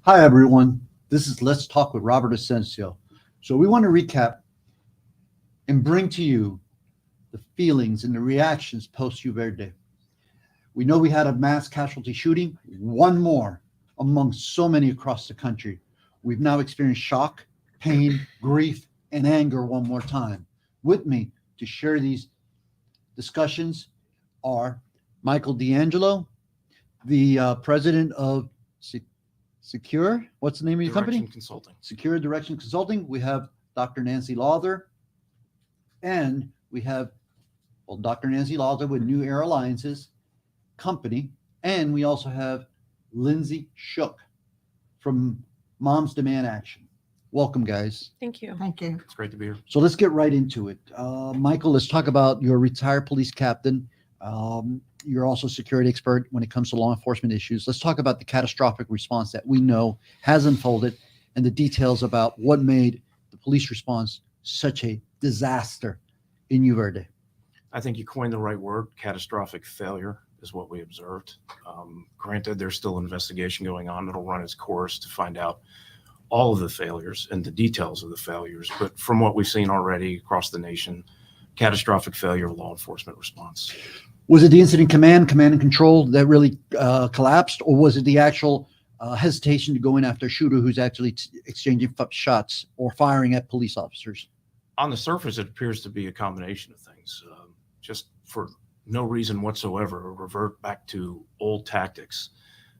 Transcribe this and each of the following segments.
Hi, everyone. This is Let's Talk with Robert Asencio. So, we want to recap and bring to you the feelings and the reactions post Uvalde. We know we had a mass casualty shooting, one more among so many across the country. We've now experienced shock, pain, grief, and anger one more time. With me to share these discussions are Michael D'Angelo, the president of Secure. What's the name of your Direction company? Consulting. Secure Direction Consulting. We have Dr. Nancy Lawther, and we have Dr. Nancy Lawther with New Air Alliances Company, and we also have Lindsay Shook from Moms Demand Action. Welcome, guys. Thank you. Thank you. It's great to be here. So let's get right into it. Michael, let's talk about your retired police captain. You're also a security expert when it comes to law enforcement issues. Let's talk about the catastrophic response that we know has unfolded and the details about what made the police response such a disaster in Uvalde. I think you coined the right word. Catastrophic failure is what we observed. Granted, there's still an investigation going on. It'll run its course to find out all of the failures and the details of the failures. But from what we've seen already across the nation, catastrophic failure of law enforcement response. Was it the incident command and control that really collapsed, or was it the actual hesitation to go in after a shooter who's actually exchanging shots or firing at police officers? On the surface, it appears to be a combination of things. Just for no reason whatsoever, revert back to old tactics.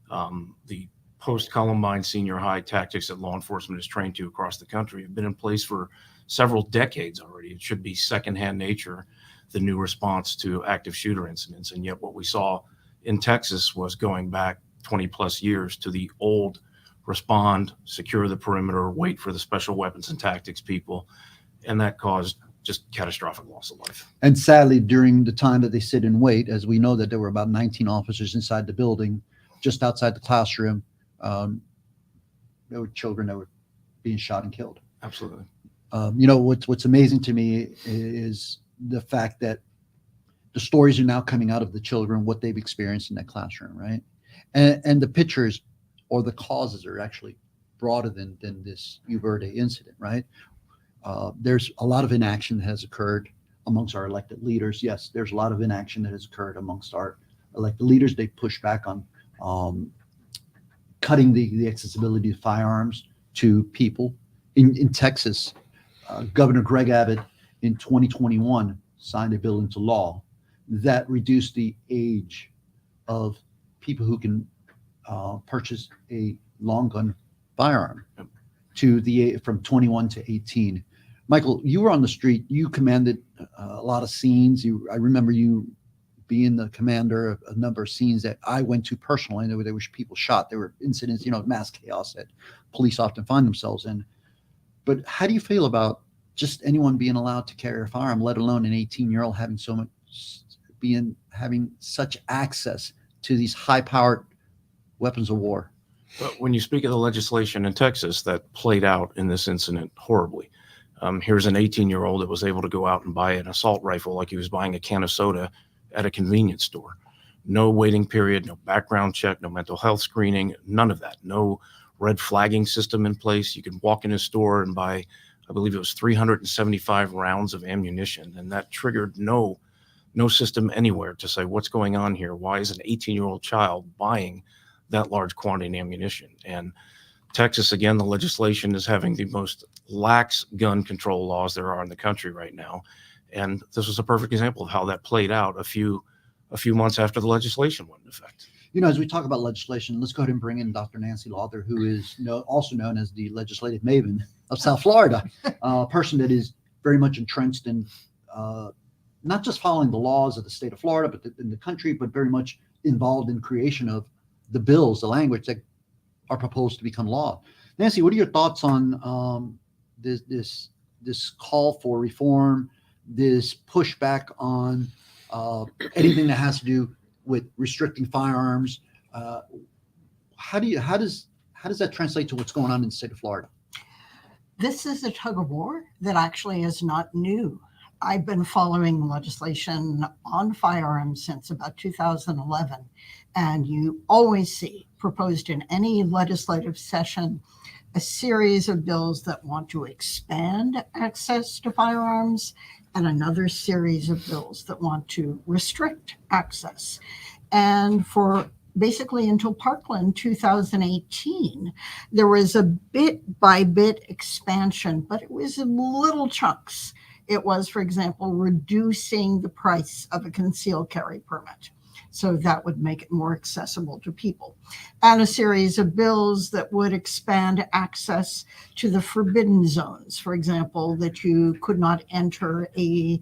The post-Columbine senior high tactics that law enforcement is trained to across the country have been in place for several decades already. It should be secondhand nature, the new response to active shooter incidents. And yet what we saw in Texas was going back 20 plus years to the old respond, secure the perimeter, wait for the special weapons and tactics people. And that caused just catastrophic loss of life. And sadly, during the time that they sit and wait, as we know that there were about 19 officers inside the building, just outside the classroom, there were children that were being shot and killed. Absolutely. What's amazing to me is the fact that the stories are now coming out of the children, what they've experienced in that classroom, right? And the pictures or the causes are actually broader than this Uvalde incident, right? There's a lot of inaction that has occurred amongst our elected leaders. Yes, there's a lot of inaction that has occurred amongst our elected leaders. They push back on cutting the accessibility of firearms to people. In Texas, Governor Greg Abbott in 2021 signed a bill into law that reduced the age of people who can purchase a long gun firearm from 21 to 18. Michael, you were on the street. You commanded a lot of scenes. I remember you being the commander of a number of scenes that I went to personally. There were people shot. There were incidents, mass chaos that police often find themselves in. But how do you feel about just anyone being allowed to carry a firearm, let alone an 18-year-old having such access to these high-powered weapons of war? But when you speak of the legislation in Texas that played out in this incident horribly, here's an 18-year-old that was able to go out and buy an assault rifle like he was buying a can of soda at a convenience store. No waiting period, no background check, no mental health screening, none of that. No red flagging system in place. You could walk in a store and buy, I believe it was 375 rounds of ammunition, and that triggered no system anywhere to say what's going on here. Why is an 18-year-old child buying that large quantity of ammunition? And Texas, again, the legislation is having the most lax gun control laws there are in the country right now. And this was a perfect example of how that played out a few months after the legislation went into effect. As we talk about legislation, let's go ahead and bring in Dr. Nancy Lawther, who is also known as the legislative maven of South Florida, a person that is very much entrenched in not just following the laws of the state of Florida, but in the country, but very much involved in creation of the bills, the language that are proposed to become law. Nancy, what are your thoughts on this call for reform, this pushback on anything that has to do with restricting firearms? How does that translate to what's going on in the state of Florida? This is a tug of war that actually is not new. I've been following legislation on firearms since about 2011. And you always see proposed in any legislative session a series of bills that want to expand access to firearms and another series of bills that want to restrict access. And for basically until Parkland 2018, there was a bit by bit expansion, but it was in little chunks. It was, for example, reducing the price of a concealed carry permit. So that would make it more accessible to people. And a series of bills that would expand access to the forbidden zones. For example, that you could not enter a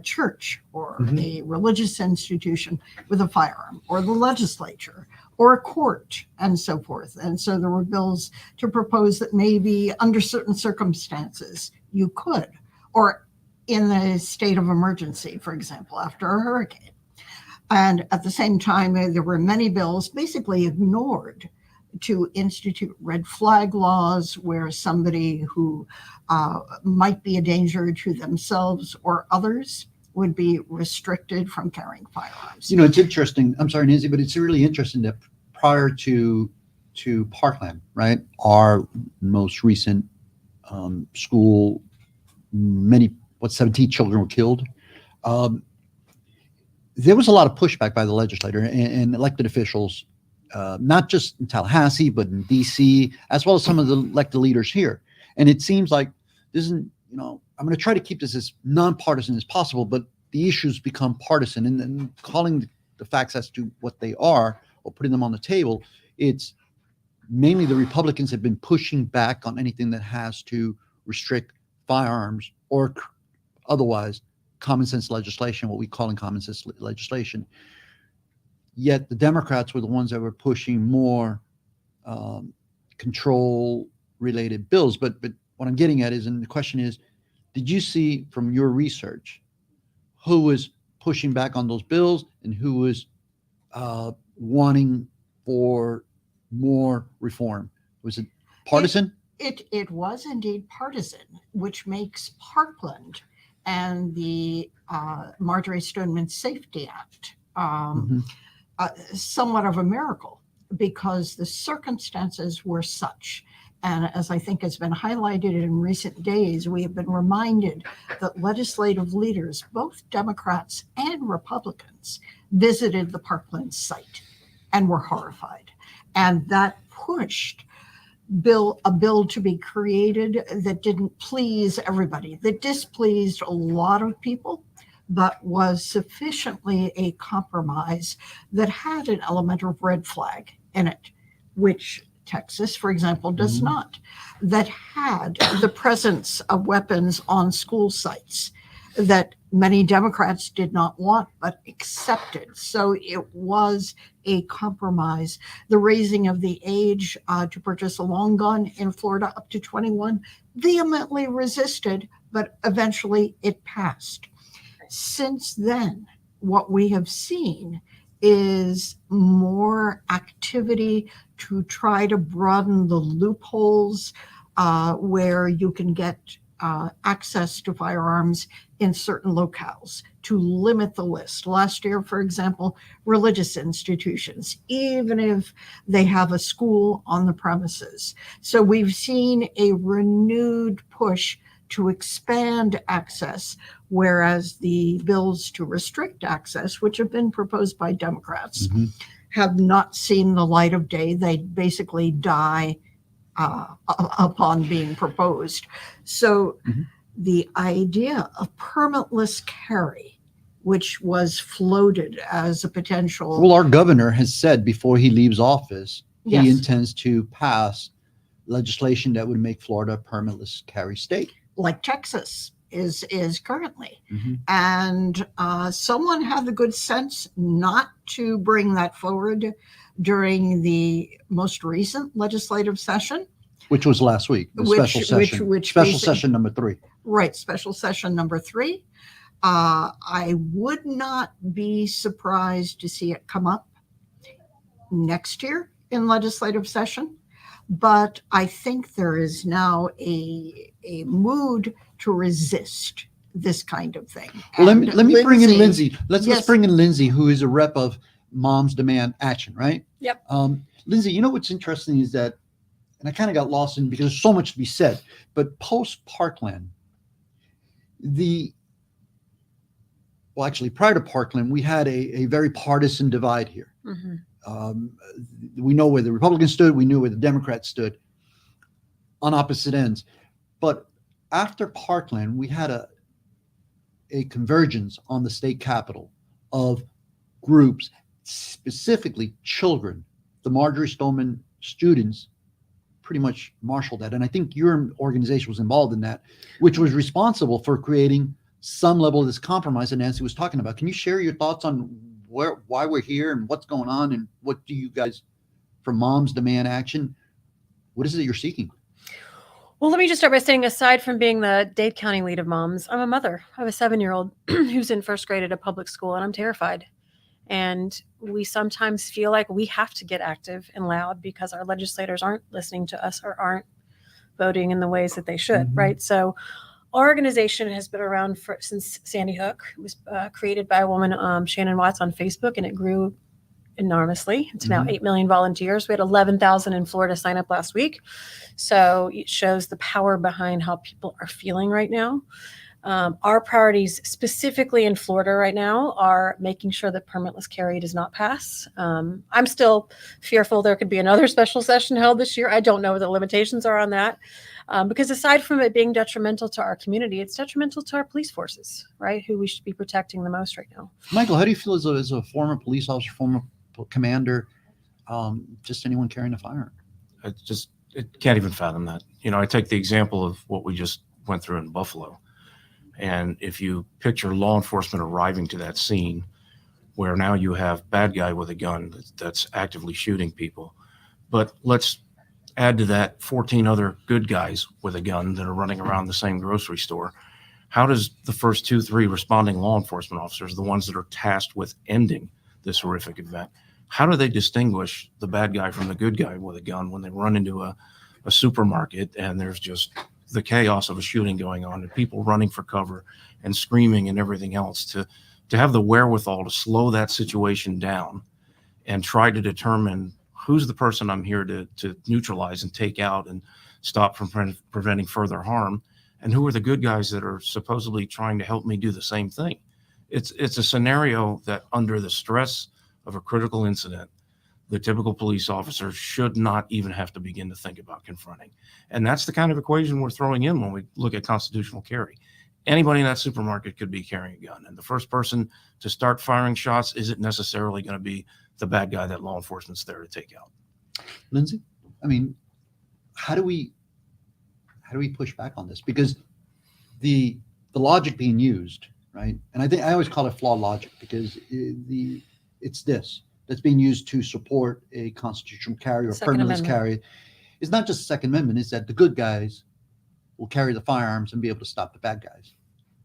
church or a religious institution with a firearm, or the legislature, or a court, and so forth. And so there were bills to propose that maybe under certain circumstances you could, or in a state of emergency, for example, after a hurricane. And at the same time, there were many bills basically ignored to institute red flag laws where somebody who might be a danger to themselves or others would be restricted from carrying firearms. You know, it's interesting. I'm sorry, Nancy, but it's really interesting that prior to Parkland, right, our most recent school, 17 children were killed. There was a lot of pushback by the legislator and elected officials, not just in Tallahassee, but in DC, as well as some of the elected leaders here. And it seems like this isn't, you know, I'm going to try to keep this as nonpartisan as possible, but the issues become partisan, and then calling the facts as to what they are or putting them on the table. It's mainly the Republicans have been pushing back on anything that has to restrict firearms or otherwise common sense legislation, what we call in common sense legislation. Yet the Democrats were the ones that were pushing more control related bills. But what I'm getting at is, and the question is, did you see from your research who was pushing back on those bills and who was wanting for more reform? Was it partisan? It was indeed partisan, which makes Parkland and the Marjorie Stoneman Safety Act somewhat of a miracle, because the circumstances were such. And as I think has been highlighted in recent days, we have been reminded that legislative leaders, both Democrats and Republicans, visited the Parkland site and were horrified. And that pushed a bill to be created that didn't please everybody, that displeased a lot of people, but was sufficiently a compromise that had an element of red flag in it, which Texas, for example, does not, that had the presence of weapons on school sites that many Democrats did not want but accepted. So it was a compromise. The raising of the age to purchase a long gun in Florida up to 21, vehemently resisted, but eventually it passed. Since then, what we have seen is more activity to try to broaden the loopholes where you can get access to firearms in certain locales, to limit the list. Last year, for example, religious institutions, even if they have a school on the premises. So we've seen a renewed push to expand access, whereas the bills to restrict access, which have been proposed by Democrats, have not seen the light of day. They basically die upon being proposed. So the idea of permitless carry, which was floated as a potential. Well, our governor has said before he leaves office, Yes. he intends to pass legislation that would make Florida a permitless carry state. Like Texas is currently. And someone had the good sense not to bring that forward during the most recent legislative session. Which was last week, the special session. Special session number 3. Right, special session number 3. I would not be surprised to see it come up next year in legislative session. But I think there is now a mood to resist this kind of thing. Well, let me bring in Lindsay. Let's Yes. bring in Lindsay, who is a rep of moms demand action, right? Yep. Lindsay, you know what's interesting is that, and I kind of got lost in because there's so much to be said, but post Parkland, actually prior to Parkland, we had a very partisan divide here. Mm-hmm. We know where the Republicans stood. We knew where the Democrats stood on opposite ends. But after Parkland, we had a convergence on the state capitol of groups, specifically children. The Marjorie Stoneman students pretty much marshaled that. And I think your organization was involved in that, which was responsible for creating some level of this compromise that Nancy was talking about. Can you share your thoughts on why we're here and what's going on, and what do you guys, from Moms Demand Action, what is it you're seeking? Well, let me just start by saying, aside from being the Dade County lead of moms, I'm a mother. I have a 7-year-old who's in first grade at a public school, and I'm terrified. And we sometimes feel like we have to get active and loud because our legislators aren't listening to us or aren't voting in the ways that they should, Mm-hmm. right? So our organization has been around since Sandy Hook. It was created by a woman, Shannon Watts, on Facebook, and it grew enormously. It's now 8 million volunteers. We had 11,000 in Florida sign up last week. So it shows the power behind how people are feeling right now. Our priorities specifically in Florida right now are making sure that permitless carry does not pass. I'm still fearful there could be another special session held this year. I don't know what the limitations are on that. Because aside from it being detrimental to our community, it's detrimental to our police forces, right? Who we should be protecting the most right now. Michael, how do you feel as a former police officer, former commander, just anyone carrying a firearm? It can't even fathom that. I take the example of what we just went through in Buffalo. And if you picture law enforcement arriving to that scene where now you have bad guy with a gun that's actively shooting people, but let's add to that 14 other good guys with a gun that are running around the same grocery store. How does the first 2-3 responding law enforcement officers, the ones that are tasked with ending this horrific event, how do they distinguish the bad guy from the good guy with a gun when they run into a supermarket and there's just the chaos of a shooting going on and people running for cover and screaming and everything else? To have the wherewithal to slow that situation down and try to determine who's the person I'm here to neutralize and take out and stop from preventing further harm, and who are the good guys that are supposedly trying to help me do the same thing. It's a scenario that, under the stress of a critical incident, the typical police officer should not even have to begin to think about confronting. And that's the kind of equation we're throwing in when we look at constitutional carry. Anybody in that supermarket could be carrying a gun, and the first person to start firing shots isn't necessarily going to be the bad guy that law enforcement's there to take out. Lindsay, I mean, how do we push back on this? Because the logic being used, right? And I think I always call it flawed logic, because it's this that's being used to support a constitutional carry or Second permitless Amendment. carry. It's not just the Second Amendment. It's that the good guys will carry the firearms and be able to stop the bad guys.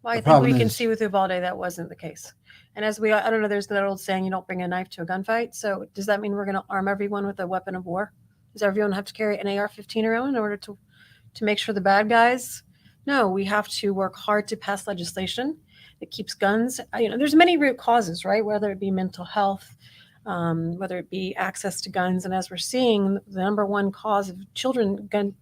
Well, I The think we problem can is- see with Uvalde that wasn't the case. And as I don't know, there's that old saying, you don't bring a knife to a gunfight. So does that mean we're going to arm everyone with a weapon of war? Does everyone have to carry an AR-15 around in order to make sure the bad guys? No, we have to work hard to pass legislation that keeps guns. There's many root causes, right? Whether it be mental health, whether it be access to guns. And as we're seeing, the number one cause of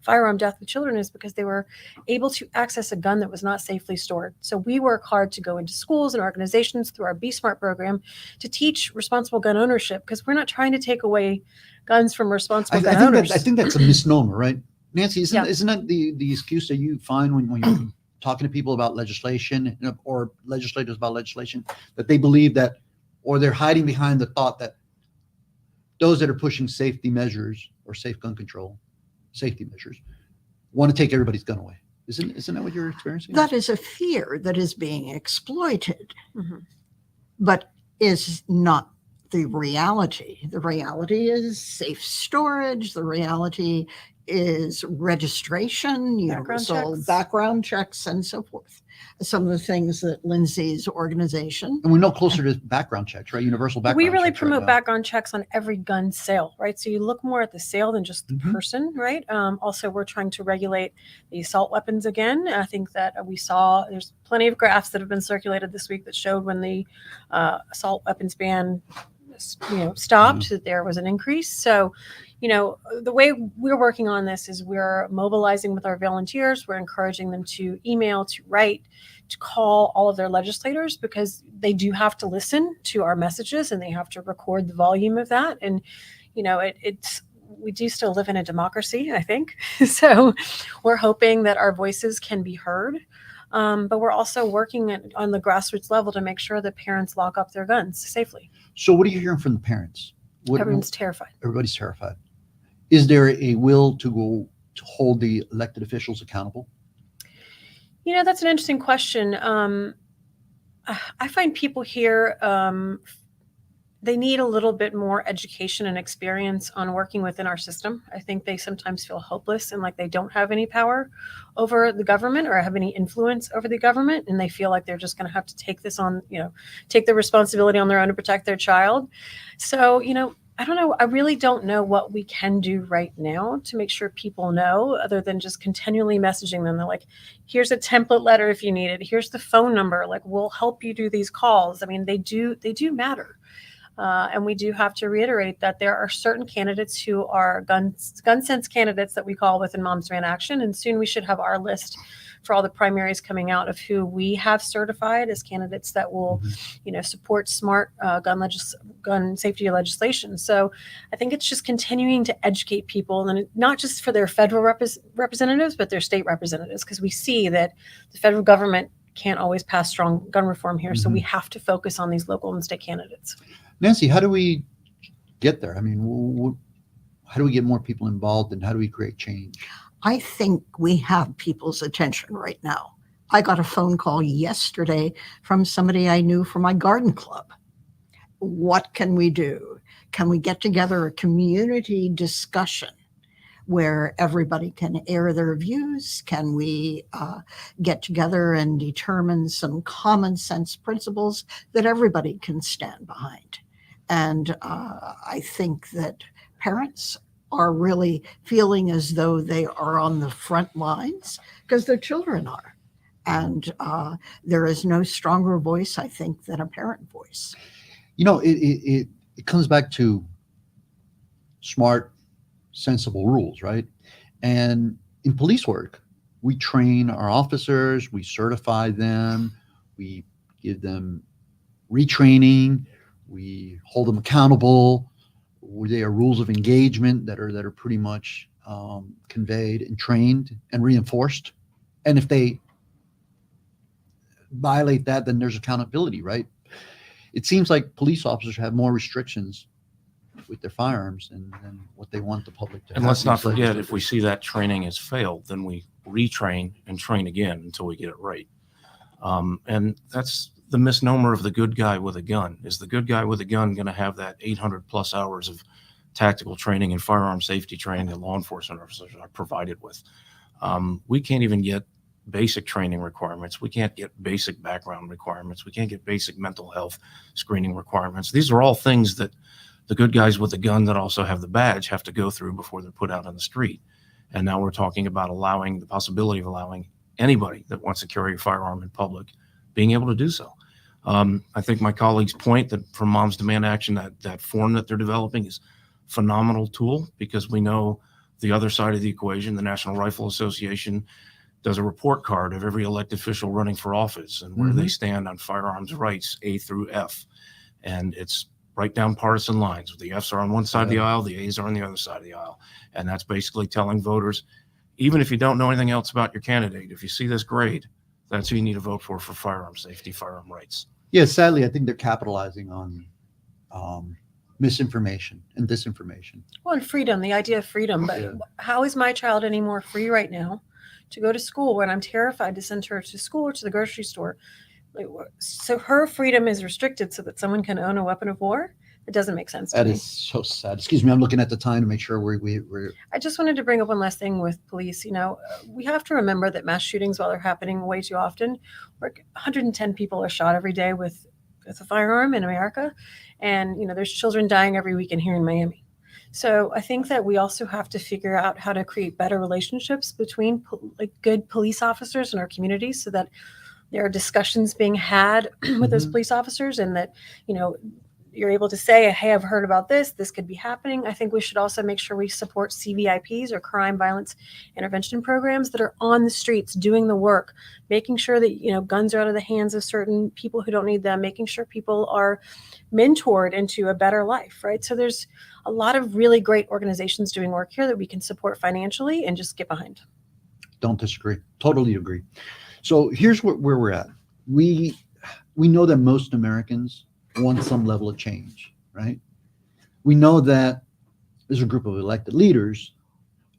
firearm death with children is because they were able to access a gun that was not safely stored. So we work hard to go into schools and organizations through our Be Smart program to teach responsible gun ownership, because we're not trying to take away guns from responsible gun owners. I think that's a misnomer, right? Nancy, isn't Yeah. that the excuse that you find when you're talking to people about legislation, or legislators about legislation, that they believe that, or they're hiding behind the thought that those that are pushing safety measures or safe gun control, safety measures, want to take everybody's gun away? Isn't that what you're experiencing? That is a fear that is being exploited, Mhm. but is not the reality. The reality is safe storage. The reality is registration, universal checks. background checks, and so forth. Some of the things that Lindsay's organization, And we're no closer to background checks, right? Universal background We really checks right promote now. background checks on every gun sale, right? So you look more at the sale than just the Mhm. person, right? Also, we're trying to regulate the assault weapons again. I think that there's plenty of graphs that have been circulated this week that showed when the assault weapons ban stopped, that there was an increase. So, the way we're working on this is we're mobilizing with our volunteers. We're encouraging them to email, to write, to call all of their legislators, because they do have to listen to our messages and they have to record the volume of that. And, we do still live in a democracy, I think. So we're hoping that our voices can be heard. But we're also working on the grassroots level to make sure that parents lock up their guns safely. So what are you hearing from the parents? Everyone's terrified. Everybody's terrified. Is there a will to go to hold the elected officials accountable? That's an interesting question. I find people here, they need a little bit more education and experience on working within our system. I think they sometimes feel hopeless and like they don't have any power over the government or have any influence over the government. And they feel like they're just going to have to take this on, take the responsibility on their own to protect their child. So, I don't know. I really don't know what we can do right now to make sure people know, other than just continually messaging them. They're like, here's a template letter if you need it. Here's the phone number. Like, we'll help you do these calls. I mean, they do matter. And we do have to reiterate that there are certain candidates who are gun sense candidates that we call within Moms Demand Action. And soon we should have our list for all the primaries coming out of who we have certified as candidates that will, support smart gun safety legislation. So I think it's just continuing to educate people, and not just for their federal representatives, but their state representatives, because we see that the federal government can't always pass strong gun reform here. So we have to focus on these local and state candidates. Nancy, how do we get there? I mean, how do we get more people involved, and how do we create change? I think we have people's attention right now. I got a phone call yesterday from somebody I knew from my garden club. What can we do? Can we get together a community discussion where everybody can air their views? Can we get together and determine some common sense principles that everybody can stand behind? And I think that parents are really feeling as though they are on the front lines because their children are. And there is no stronger voice, I think, than a parent voice. It comes back to smart, sensible rules, right? And in police work, we train our officers, we certify them, we give them retraining, we hold them accountable. There are rules of engagement that are pretty much conveyed and trained and reinforced. And if they violate that, then there's accountability, right? It seems like police officers have more restrictions with their firearms than what they want the public to have. And let's not forget, if we see that training has failed, then we retrain and train again until we get it right. And that's the misnomer of the good guy with a gun. Is the good guy with a gun going to have that 800 plus hours of tactical training and firearm safety training that law enforcement officers are provided with? We can't even get basic training requirements. We can't get basic background requirements. We can't get basic mental health screening requirements. These are all things that the good guys with the gun that also have the badge have to go through before they're put out on the street. And now we're talking about allowing the possibility of allowing anybody that wants to carry a firearm in public being able to do so. I think my colleague's point that from Moms Demand Action, that form that they're developing is a phenomenal tool, because we know the other side of the equation, the National Rifle Association does a report card of every elected official running for office and where they stand on firearms rights, A through F. And it's right down partisan lines. The Fs are on one side of the aisle, the As are on the other side of the aisle. And that's basically telling voters, even if you don't know anything else about your candidate, if you see this grade, that's who you need to vote for firearm safety, firearm rights. Yeah, sadly, I think they're capitalizing on misinformation and disinformation. Well, and freedom, the idea of freedom. But how is my child any more free right now to go to school when I'm terrified to send her to school or to the grocery store? So her freedom is restricted so that someone can own a weapon of war? It doesn't make sense to me. That is so sad. Excuse me, I'm looking at the time to make sure we're I just wanted to bring up one last thing with police. We have to remember that mass shootings, while they're happening way too often, 110 people are shot every day with a firearm in America. And, there's children dying every weekend here in Miami. So I think that we also have to figure out how to create better relationships between good police officers in our communities, so that there are discussions being had with those police officers, and that, you're able to say, hey, I've heard about this. This could be happening. I think we should also make sure we support CVIPs, or crime violence intervention programs, that are on the streets doing the work, making sure that, guns are out of the hands of certain people who don't need them, making sure people are mentored into a better life, right? So there's a lot of really great organizations doing work here that we can support financially and just get behind. Don't disagree. Totally agree. So here's where we're at. We know that most Americans want some level of change, right? We know that there's a group of elected leaders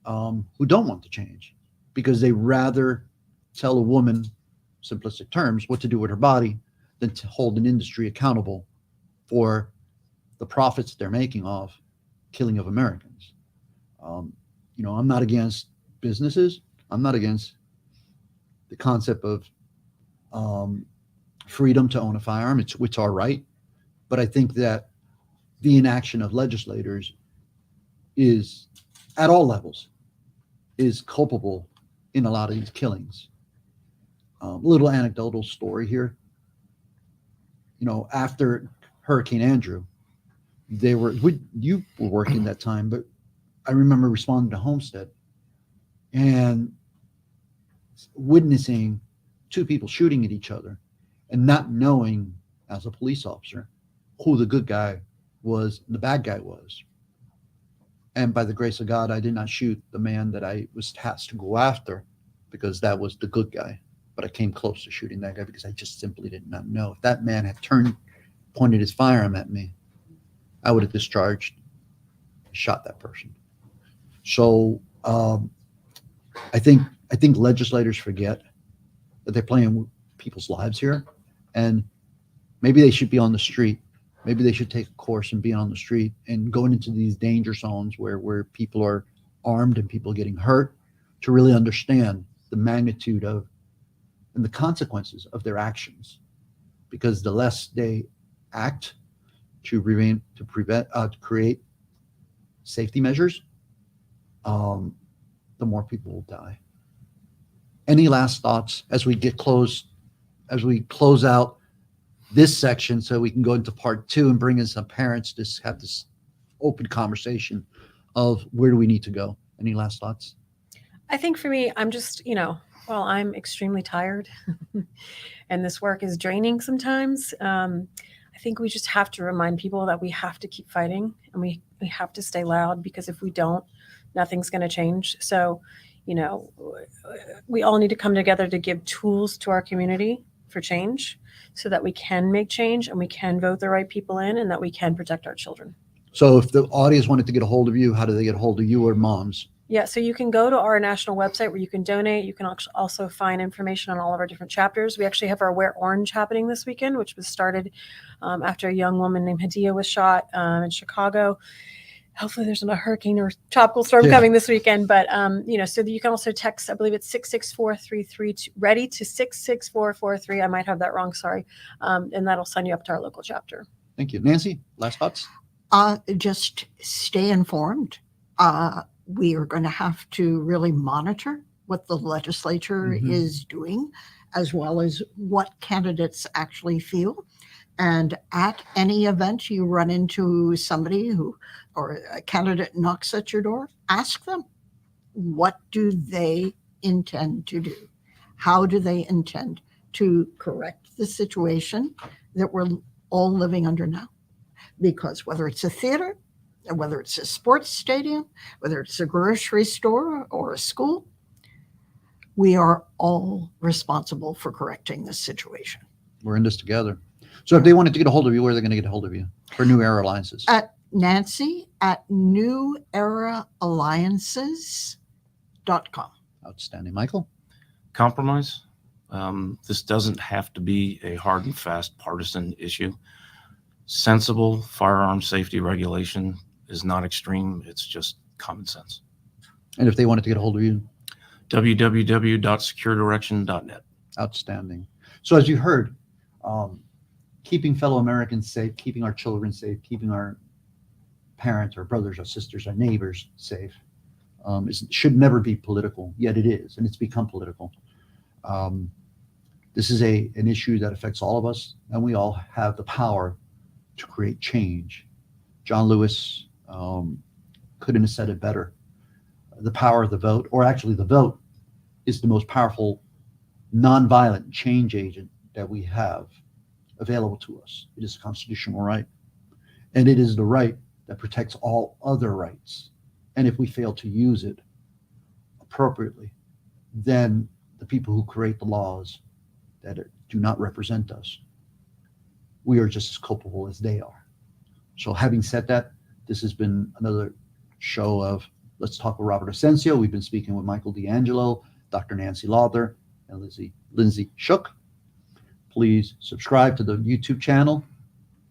who don't want to change because they rather tell a woman, simplistic terms, what to do with her body than to hold an industry accountable for the profits they're making off killing of Americans. I'm not against businesses. I'm not against the concept of freedom to own a firearm. It's our right. But I think that the inaction of legislators is, at all levels, is culpable in a lot of these killings. Little anecdotal story here. After Hurricane Andrew, you were working that time, but I remember responding to Homestead and witnessing two people shooting at each other and not knowing, as a police officer, who the good guy was and the bad guy was. And by the grace of God, I did not shoot the man that I was tasked to go after, because that was the good guy. But I came close to shooting that guy because I just simply did not know. If that man had pointed his firearm at me, I would have discharged, shot that person. So I think legislators forget that they're playing with people's lives here, and maybe they should be on the street. Maybe they should take a course and be on the street and going into these danger zones where people are armed and people getting hurt, to really understand the magnitude of and the consequences of their actions. Because the less they act to create safety measures, the more people will die. Any last thoughts as we close out this section, so we can go into part 2 and bring in some parents to have this open conversation of where do we need to go? Any last thoughts? I think for me, I'm just, while I'm extremely tired and this work is draining sometimes, I think we just have to remind people that we have to keep fighting, and we have to stay loud, because if we don't, nothing's going to change. So, we all need to come together to give tools to our community for change, so that we can make change and we can vote the right people in, and that we can protect our children. So if the audience wanted to get a hold of you, how do they get a hold of you or moms? Yeah, so you can go to our national website where you can donate. You can also find information on all of our different chapters. We actually have our Wear Orange happening this weekend, which was started after a young woman named Hadia was shot in Chicago. Hopefully there's not a hurricane or tropical storm coming this weekend, but so you can also text, I believe it's 66433, ready to 66443. I might have that wrong, sorry. And that'll sign you up to our local chapter. Thank you. Nancy, last thoughts? Just stay informed. We are going to have to really monitor what the legislature is doing, as well as what candidates actually feel. And at any event you run into somebody or a candidate knocks at your door, ask them, what do they intend to do? How do they intend to correct the situation that we're all living under now? Because whether it's a theater, whether it's a sports stadium, whether it's a grocery store or a school, we are all responsible for correcting this situation. We're in this together. So if they wanted to get a hold of you, where are they going to get a hold of you for New Era Alliances? At Nancy at neweraalliances.com. Outstanding. Michael? Compromise. This doesn't have to be a hard and fast partisan issue. Sensible firearm safety regulation is not extreme. It's just common sense. And if they wanted to get a hold of you? www.securedirection.net. Outstanding. So as you heard, keeping fellow Americans safe, keeping our children safe, keeping our parents, our brothers, our sisters, our neighbors safe, should never be political, yet it is, and it's become political. This is an issue that affects all of us, and we all have the power to create change. John Lewis couldn't have said it better. The power of the vote, or actually the vote, is the most powerful nonviolent change agent that we have available to us. It is a constitutional right. And it is the right that protects all other rights. And if we fail to use it appropriately, then the people who create the laws that do not represent us, we are just as culpable as they are. So having said that, this has been another show of Let's Talk with Robert Asencio. We've been speaking with Michael D'Angelo, Dr. Nancy Lawther, and Lindsay Shook. Please subscribe to the YouTube channel,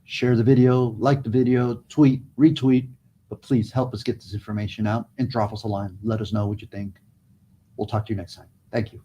share the video, like the video, tweet, retweet, but please help us get this information out and drop us a line. Let us know what you think. We'll talk to you next time. Thank you.